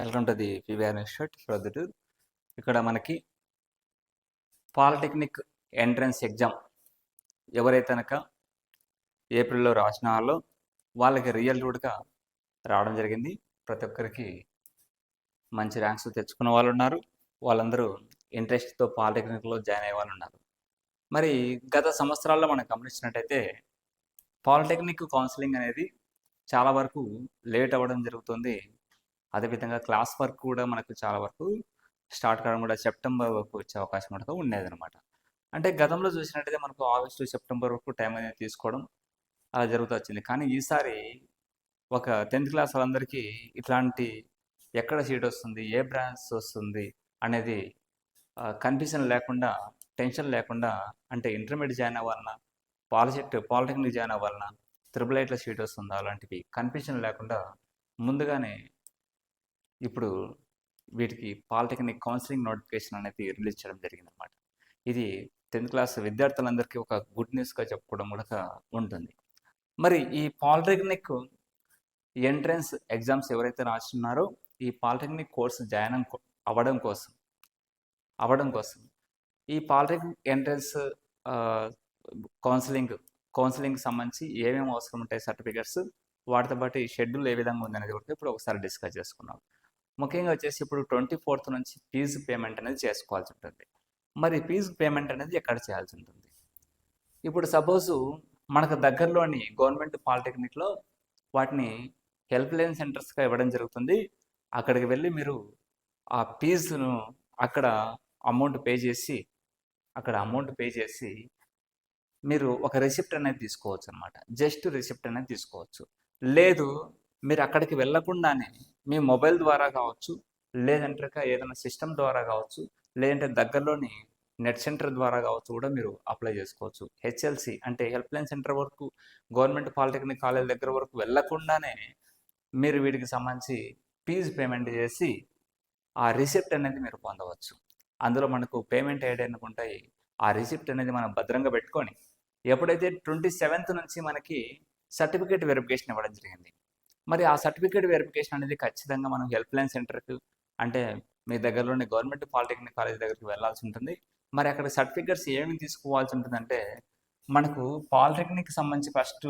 Welcome to the PVR institute Proddatur. ఇక్కడ మనకి polytechnic entrance exam ఎవరైతే కనుక ఏప్రిల్లో రాసిన వాళ్ళకి రియల్గా రావడం జరిగింది. ప్రతి ఒక్కరికి మంచి ర్యాంక్స్ తెచ్చుకున్న వాళ్ళు ఉన్నారు. వాళ్ళందరూ ఇంట్రెస్ట్తో పాలిటెక్నిక్లో జాయిన్ అయ్యే వాళ్ళు ఉన్నారు. మరి గత సంవత్సరాల్లో మనం గమనించినట్టయితే పాలిటెక్నిక్ కౌన్సిలింగ్ అనేది చాలా వరకు లేట్ అవ్వడం జరుగుతుంది. అదేవిధంగా క్లాస్ వర్క్ కూడా మనకు చాలా వరకు స్టార్ట్ కావడం కూడా సెప్టెంబర్ వరకు వచ్చే అవకాశం కూడా ఉండేదన్నమాట. అంటే గతంలో చూసినట్టయితే మనకు ఆగస్టు సెప్టెంబర్ వరకు టైం అనేది తీసుకోవడం అలా జరుగుతూ వచ్చింది. కానీ ఈసారి ఒక 10th క్లాస్ వాళ్ళందరికీ ఇట్లాంటి ఎక్కడ సీట్ వస్తుంది, ఏ బ్రాంచ్ వస్తుంది అనేది కన్ఫ్యూజన్ లేకుండా, టెన్షన్ లేకుండా, అంటే ఇంటర్మీడియట్ జాయిన్ అవ్వాలన్నా, పాలిటెక్నిక్ జాయిన్ అవ్వాలన్నా, త్రిబుల్ ఐట్లో సీట్ వస్తుందా అలాంటివి కన్ఫ్యూజన్ లేకుండా ముందుగానే ఇప్పుడు వీటికి పాలిటెక్నిక్ కౌన్సిలింగ్ నోటిఫికేషన్ అనేది రిలీజ్ చేయడం జరిగిందనమాట. ఇది 10th క్లాస్ విద్యార్థులందరికీ ఒక గుడ్ న్యూస్గా చెప్పుకోవడం కూడా ఉంటుంది. మరి ఈ పాలిటెక్నిక్ ఎంట్రన్స్ ఎగ్జామ్స్ ఎవరైతే రాస్తున్నారో ఈ పాలిటెక్నిక్ కోర్సు జాయిన్ అవ్వడం కోసం ఈ పాలిటెక్నిక్ ఎంట్రన్స్ కౌన్సిలింగ్ సంబంధించి ఏమేమి అవసరం ఉంటాయి, సర్టిఫికెట్స్, వాటితో పాటు ఈ షెడ్యూల్ ఏ విధంగా ఉందనేది కూడా ఇప్పుడు ఒకసారి డిస్కస్ చేసుకున్నాం. ముఖ్యంగా వచ్చేసి ఇప్పుడు 24th నుంచి ఫీజు పేమెంట్ అనేది చేసుకోవాల్సి ఉంటుంది. మరి ఫీజు పేమెంట్ అనేది ఎక్కడ చేయాల్సి ఉంటుంది? ఇప్పుడు సపోజు మనకు దగ్గరలోని గవర్నమెంట్ పాలిటెక్నిక్లో వాటిని హెల్ప్ లైన్ సెంటర్స్గా ఇవ్వడం జరుగుతుంది. అక్కడికి వెళ్ళి మీరు ఆ ఫీజును అక్కడ అమౌంట్ పే చేసి మీరు ఒక రిసిప్ట్ అనేది తీసుకోవచ్చు అనమాట. జస్ట్ రిసిప్ట్ అనేది తీసుకోవచ్చు. లేదు మీరు అక్కడికి వెళ్ళకుండానే మీ మొబైల్ ద్వారా కావచ్చు, లేదంటే ఏదైనా సిస్టమ్ ద్వారా కావచ్చు, లేదంటే దగ్గరలోని నెట్ సెంటర్ ద్వారా కావచ్చు కూడా మీరు అప్లై చేసుకోవచ్చు. హెచ్ఎల్సి అంటే హెల్ప్ లైన్ సెంటర్ వరకు, గవర్నమెంట్ పాలిటెక్నిక్ కాలేజ్ దగ్గర వరకు వెళ్ళకుండానే మీరు వీటికి సంబంధించి ఫీజు పేమెంట్ చేసి ఆ రిసిప్ట్ అనేది మీరు పొందవచ్చు. అందులో మనకు పేమెంట్ ఏదైనా ఉంటాయి. ఆ రిసిప్ట్ అనేది మనం భద్రంగా పెట్టుకొని ఎప్పుడైతే 27th నుంచి మనకి సర్టిఫికేట్ వెరిఫికేషన్ ఇవ్వడం జరిగింది. మరి ఆ సర్టిఫికేట్ వెరిఫికేషన్ అనేది ఖచ్చితంగా మనం హెల్ప్ లైన్ సెంటర్కి, అంటే మీ దగ్గరలోని గవర్నమెంట్ పాలిటెక్నిక్ కాలేజ్ దగ్గరికి వెళ్ళాల్సి ఉంటుంది. మరి అక్కడ సర్టిఫికేట్స్ ఏమి తీసుకోవాల్సి ఉంటుందంటే మనకు పాలిటెక్నిక్ సంబంధించి first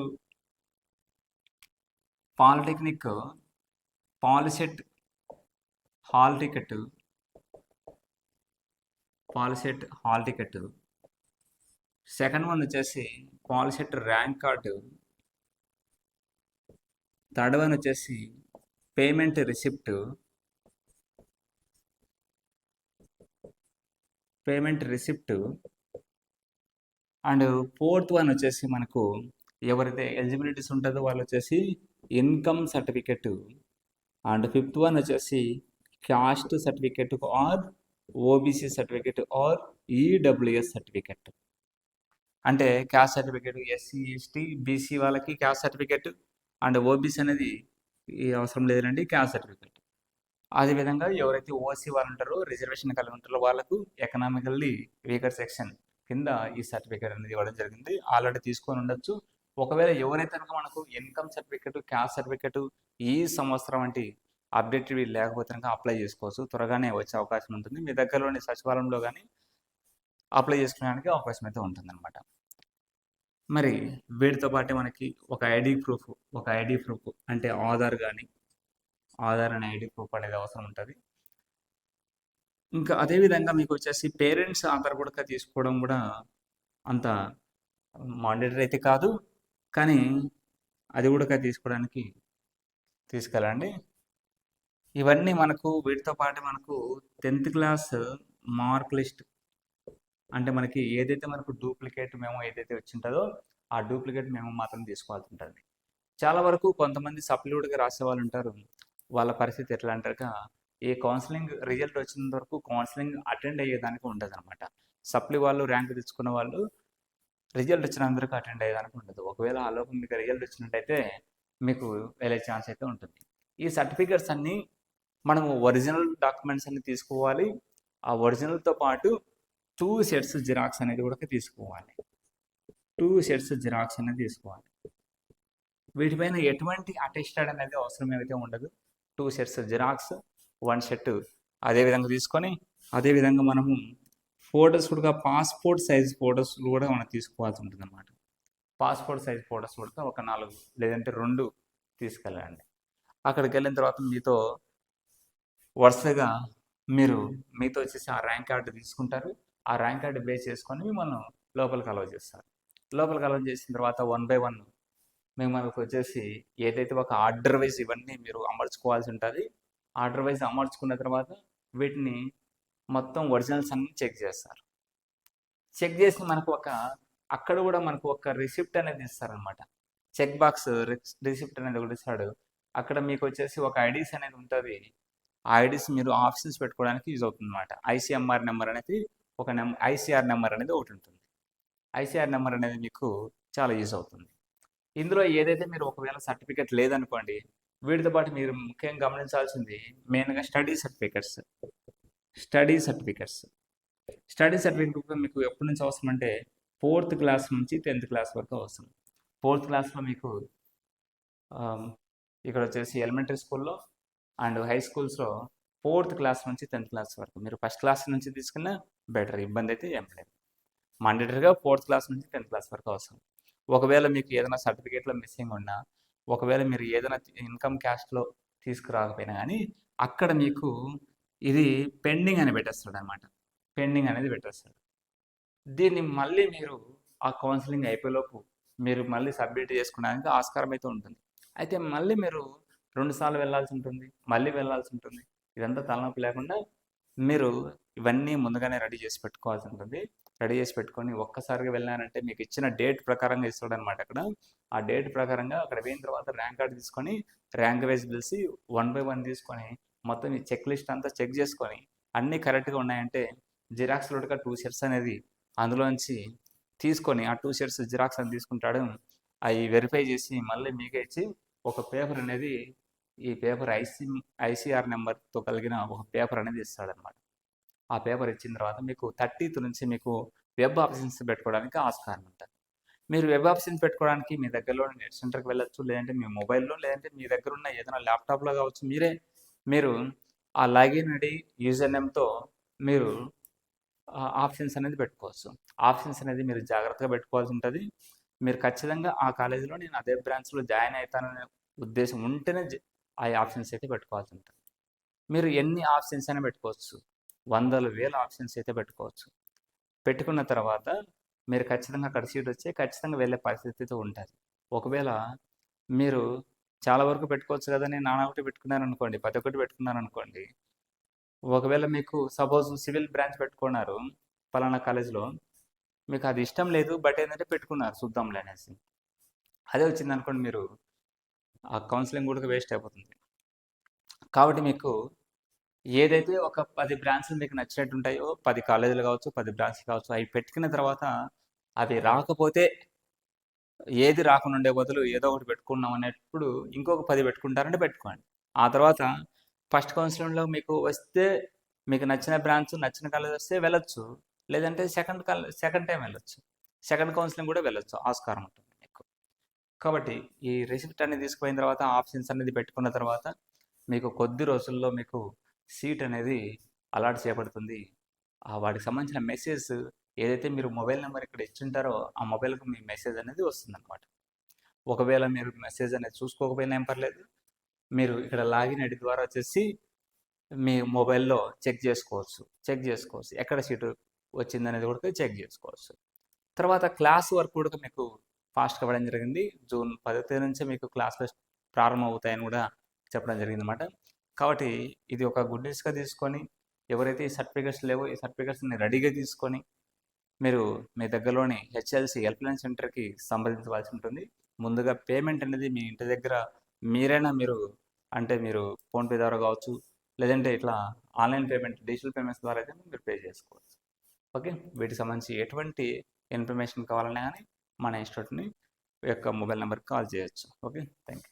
polytechnic POLYCET hall ticket, second one వచ్చేసి POLYCET rank card, third one వచ్చేసి payment receipt, and fourth one వచ్చేసి మనకు ఎవరైతే ఎలిజిబిలిటీస్ ఉంటుందో వాళ్ళు వచ్చేసి income certificate, and fifth one వచ్చేసి caste certificate or OBC certificate or EWS certificate. అంటే caste certificate SC, ST, BC వాళ్ళకి క్యాస్ట్ సర్టిఫికెట్, అండ్ ఓబీసీ అనేది అవసరం లేదండి, క్యాస్ట్ సర్టిఫికెట్. అదేవిధంగా ఎవరైతే ఓసీ వాళ్ళు ఉంటారో, రిజర్వేషన్ కలిగి ఉంటారో వాళ్ళకు ఎకనామికల్లీ వీకర్ సెక్షన్ కింద ఈ సర్టిఫికేట్ అనేది ఇవ్వడం జరిగింది. ఆల్రెడీ తీసుకొని ఉండొచ్చు. ఒకవేళ ఎవరైతే కనుక మనకు ఇన్కమ్ సర్టిఫికెట్, క్యాస్ట్ సర్టిఫికెట్ ఈ సంవత్సరం వంటి అప్డేట్ లేకపోతే కనుక అప్లై చేసుకోవచ్చు. త్వరగానే వచ్చే అవకాశం ఉంటుంది. మీ దగ్గరలోని సచివాలయంలో కానీ అప్లై చేసుకోవడానికి అవకాశం అయితే ఉంటుందన్నమాట. మరి వీటితో పాటు మనకి ఒక ఐడి ప్రూఫ్ అంటే ఆధార్ అనే ఐడి ప్రూఫ్ అనేది అవసరం ఉంటుంది. ఇంకా అదేవిధంగా మీకు వచ్చేసి పేరెంట్స్ ఆధార్ కూడా తీసుకోవడం కూడా అంత మాండేటరీ అయితే కాదు, కానీ అది కూడా తీసుకోవడానికి తీసుకెళ్ళండి. ఇవన్నీ మనకు వీటితో పాటు మనకు 10th క్లాస్ మార్క్ లిస్ట్, అంటే మనకి ఏదైతే మనకు డూప్లికేట్ మెమో ఏదైతే వచ్చింటుందో ఆ డూప్లికేట్ మెమో మాత్రం తీసుకోవాల్సి ఉంటుంది. చాలా వరకు కొంతమంది సప్లిమెంట్గా రాసే వాళ్ళు ఉంటారు. వాళ్ళ పరిస్థితి ఎట్లా అంటారు, ఈ కౌన్సిలింగ్ రిజల్ట్ వచ్చినంత వరకు కౌన్సిలింగ్ అటెండ్ అయ్యేదానికి ఉండదు అనమాట. సప్లి వాళ్ళు ర్యాంక్ తెచ్చుకున్న వాళ్ళు రిజల్ట్ వచ్చినందుకు అటెండ్ అయ్యేదానికి ఉండదు. ఒకవేళ ఆ లోపల మీకు రిజల్ట్ వచ్చినట్టయితే మీకు వెళ్ళే ఛాన్స్ అయితే ఉంటుంది. ఈ సర్టిఫికేట్స్ అన్నీ మనము ఒరిజినల్ డాక్యుమెంట్స్ అన్ని తీసుకోవాలి. ఆ ఒరిజినల్తో పాటు 2 sets జిరాక్స్ అనేది కూడా తీసుకోవాలి. 2 sets జిరాక్స్ అనేది తీసుకోవాలి. వీటిపైన ఎటువంటి అటెస్టెడ్ అనేది అవసరం అయితే ఉండదు. 2 sets జిరాక్స్ 1 సెట్ అదేవిధంగా తీసుకొని అదేవిధంగా మనము ఫొటోస్ కూడా పాస్పోర్ట్ సైజ్ ఫొటోస్ కూడా మనం తీసుకోవాల్సి ఉంటుంది అన్నమాట. పాస్పోర్ట్ సైజ్ ఫొటోస్ కూడా ఒక 4 లేదంటే 2 తీసుకెళ్ళండి. అక్కడికి వెళ్ళిన తర్వాత మీతో వరుసగా మీతో వచ్చేసి ఆ ర్యాంక్ కార్డు తీసుకుంటారు. ఆ ర్యాంక్ కార్డు బేస్ చేసుకొని మిమ్మల్ని లోపలికి అలౌ చేస్తారు. లోపలికి అలౌ చేసిన తర్వాత 1 బై 1 మనకు వచ్చేసి ఏదైతే ఒక ఆర్డర్ వైజ్ ఇవన్నీ మీరు అమర్చుకోవాల్సి ఉంటుంది. ఆర్డర్ వైజ్ అమర్చుకున్న తర్వాత వీటిని మొత్తం ఒరిజినల్స్ అన్ని చెక్ చేస్తారు. చెక్ చేసి అక్కడ కూడా మనకు ఒక రిసిప్ట్ అనేది ఇస్తారనమాట. చెక్ బాక్స్ రిసిప్ట్ అనేది ఒకటి ఇస్తాడు. అక్కడ మీకు వచ్చేసి ఒక ఐడీస్ అనేది ఉంటుంది. ఆ ఐడీస్ మీరు ఆప్షన్స్ పెట్టుకోవడానికి యూజ్ అవుతుంది అనమాట. ఐసీఆర్ నెంబర్ అనేది ఐసీఆర్ నెంబర్ అనేది ఒకటి ఉంటుంది. ఐసీఆర్ నెంబర్ అనేది మీకు చాలా యూజ్ అవుతుంది. ఇందులో ఏదైతే మీరు ఒకవేళ సర్టిఫికేట్ లేదనుకోండి, వీటితో పాటు మీరు ముఖ్యంగా గమనించాల్సింది మెయిన్గా స్టడీ సర్టిఫికెట్స్ మీకు ఎప్పటి నుంచి అవసరం అంటే 4th క్లాస్ నుంచి 10th క్లాస్ వరకు అవసరం. 4th క్లాస్లో మీకు ఇక్కడ వచ్చేసి ఎలిమెంటరీ స్కూల్లో అండ్ హై స్కూల్స్లో 4th క్లాస్ నుంచి 10th క్లాస్ వరకు మీరు ఫస్ట్ క్లాస్ నుంచి తీసుకున్నా బెటర్, ఇబ్బంది అయితే ఏం లేదు. మాండేటరీగా 4th క్లాస్ నుంచి 10th క్లాస్ వరకు అవసరం. ఒకవేళ మీకు ఏదైనా సర్టిఫికేట్లో మిస్సింగ్ ఉన్నా, ఒకవేళ మీరు ఏదైనా ఇన్కమ్ క్యాస్ట్లో తీసుకురాకపోయినా కానీ అక్కడ మీకు ఇది పెండింగ్ అని పెట్టేస్తాడు అనమాట. పెండింగ్ అనేది పెట్టేస్తాడు. దీన్ని మళ్ళీ మీరు ఆ కౌన్సిలింగ్ అయిపోయేలోపు మీరు మళ్ళీ సబ్మిట్ చేసుకోవడానికి ఆస్కారం అయితే ఉంటుంది. అయితే మళ్ళీ మీరు 2 సార్లు వెళ్ళాల్సి ఉంటుంది, మళ్ళీ వెళ్ళాల్సి ఉంటుంది. ఇదంతా తలనొప్పి లేకుండా మీరు ఇవన్నీ ముందుగానే రెడీ చేసి పెట్టుకోవాల్సి ఉంటుంది. రెడీ చేసి పెట్టుకొని ఒక్కసారిగా వెళ్ళారంటే మీకు ఇచ్చిన డేట్ ప్రకారంగా ఇస్తాడు అనమాట. అక్కడ ఆ డేట్ ప్రకారంగా అక్కడ పోయిన తర్వాత ర్యాంక్ కార్డు తీసుకొని ర్యాంక్ వైజ్ పిలిచి 1 బై 1 తీసుకొని మొత్తం ఈ చెక్ లిస్ట్ అంతా చెక్ చేసుకొని అన్నీ కరెక్ట్గా ఉన్నాయంటే జిరాక్స్ లోటుగా 2 షర్ట్స్ అనేది అందులోంచి తీసుకొని ఆ 2 షర్ట్స్ జిరాక్స్ అని తీసుకుంటాడు. అవి వెరిఫై చేసి మళ్ళీ మీకే ఇచ్చి ఒక పేపర్ అనేది ఈ పేపర్ ఐసీఆర్ నెంబర్తో కలిగిన ఒక పేపర్ అనేది ఇస్తాడనమాట. ఆ పేపర్ ఇచ్చిన తర్వాత మీకు 30th నుంచి మీకు వెబ్ ఆప్షన్స్ పెట్టుకోవడానికి ఆస్కారం ఉంటుంది. మీరు వెబ్ ఆప్షన్స్ పెట్టుకోవడానికి మీ దగ్గరలో నెట్ సెంటర్కి వెళ్ళొచ్చు, లేదంటే మీ మొబైల్లో, లేదంటే మీ దగ్గర ఉన్న ఏదైనా ల్యాప్టాప్లో కావచ్చు. మీరు ఆ లాగిన్ ఐడి యూజర్ నేమ్తో మీరు ఆప్షన్స్ అనేది పెట్టుకోవచ్చు. ఆప్షన్స్ అనేది మీరు జాగ్రత్తగా పెట్టుకోవాల్సి ఉంటుంది. మీరు ఖచ్చితంగా ఆ కాలేజీలో నేను అదే బ్రాంచ్లో జాయిన్ అవుతాననే ఉద్దేశం ఉంటేనే ఆ ఆప్షన్స్ అయితే పెట్టుకోవాల్సి ఉంటుంది. మీరు ఎన్ని ఆప్షన్స్ అయినా పెట్టుకోవచ్చు, 100,000 ఆప్షన్స్ అయితే పెట్టుకోవచ్చు. పెట్టుకున్న తర్వాత మీరు ఖచ్చితంగా అక్కడ సీట్ వచ్చి ఖచ్చితంగా వెళ్ళే పరిస్థితి ఉంటుంది. ఒకవేళ మీరు చాలా వరకు పెట్టుకోవచ్చు కదా, నేను 4 పెట్టుకున్నాను అనుకోండి, 11 పెట్టుకున్నాను అనుకోండి. ఒకవేళ మీకు సపోజ్ సివిల్ బ్రాంచ్ పెట్టుకున్నారు పలానా కాలేజ్లో, మీకు అది ఇష్టం లేదు, బట్ ఏంటంటే పెట్టుకున్నారు చూద్దాంలే అనేసి, అదే వచ్చింది అనుకోండి, మీరు ఆ కౌన్సిలింగ్ కూడా వేస్ట్ అయిపోతుంది. కాబట్టి మీకు ఏదైతే ఒక 10 బ్రాంచ్లు మీకు నచ్చినట్టు ఉంటాయో, 10 కాలేజీలు కావచ్చు, 10 బ్రాంచ్లు కావచ్చు, అవి పెట్టుకున్న తర్వాత అవి రాకపోతే ఏది రాకుండా ఉండే బదులు ఏదో ఒకటి పెట్టుకున్నాం అనేటప్పుడు ఇంకొక 10 పెట్టుకుంటారంటే పెట్టుకోండి. ఆ తర్వాత ఫస్ట్ కౌన్సిలింగ్లో మీకు వస్తే మీకు నచ్చిన బ్రాంచ్ నచ్చిన కాలేజ్ వస్తే వెళ్ళొచ్చు, లేదంటే సెకండ్ టైం వెళ్ళొచ్చు, సెకండ్ కౌన్సిలింగ్ కూడా వెళ్ళొచ్చు, ఆస్కారం ఉంటుంది మీకు. కాబట్టి ఈ రిసిప్ట్ అనేది తీసుకుపోయిన తర్వాత ఆప్షన్స్ అనేది పెట్టుకున్న తర్వాత మీకు కొద్ది రోజుల్లో మీకు సీట్ అనేది అలాట్ చేయబడుతుంది. వాటికి సంబంధించిన మెసేజ్ ఏదైతే మీరు మొబైల్ నెంబర్ ఇక్కడ ఇచ్చింటారో ఆ మొబైల్కి మీ మెసేజ్ అనేది వస్తుందన్నమాట. ఒకవేళ మీరు మెసేజ్ అనేది చూసుకోకపోయినా ఏం పర్లేదు, మీరు ఇక్కడ లాగిన్ ఐడి ద్వారా వచ్చేసి మీ మొబైల్లో చెక్ చేసుకోవచ్చు ఎక్కడ సీటు వచ్చిందనేది కూడా చెక్ చేసుకోవచ్చు. తర్వాత క్లాస్ వర్క్ కూడా మీకు ఫాస్ట్గా అవ్వడం జరిగింది. జూన్ 10 నుంచే మీకు క్లాసులు ప్రారంభం అవుతాయని కూడా చెప్పడం జరిగింది అన్నమాట. కాబట్టి ఇది ఒక గుడ్ న్యూస్గా తీసుకొని ఎవరైతే ఈ సర్టిఫికెట్స్ లేవో ఈ సర్టిఫికెట్స్ని రెడీగా తీసుకొని మీరు మీ దగ్గరలోని హెచ్ఎల్సి హెల్ప్లైన్ సెంటర్కి సంప్రదించవలసి ఉంటుంది. ముందుగా పేమెంట్ అనేది మీ ఇంటి దగ్గర మీరు ఫోన్పే ద్వారా కావచ్చు, లేదంటే ఇట్లా ఆన్లైన్ పేమెంట్ డిజిటల్ పేమెంట్స్ ద్వారా అయితే మీరు పే చేసుకోవచ్చు. ఓకే, వీటికి సంబంధించి ఎటువంటి ఇన్ఫర్మేషన్ కావాలన్నా కానీ మన ఇన్స్టిట్యూట్ని యొక్క మొబైల్ నెంబర్కి కాల్ చేయొచ్చు. Okay, thank you.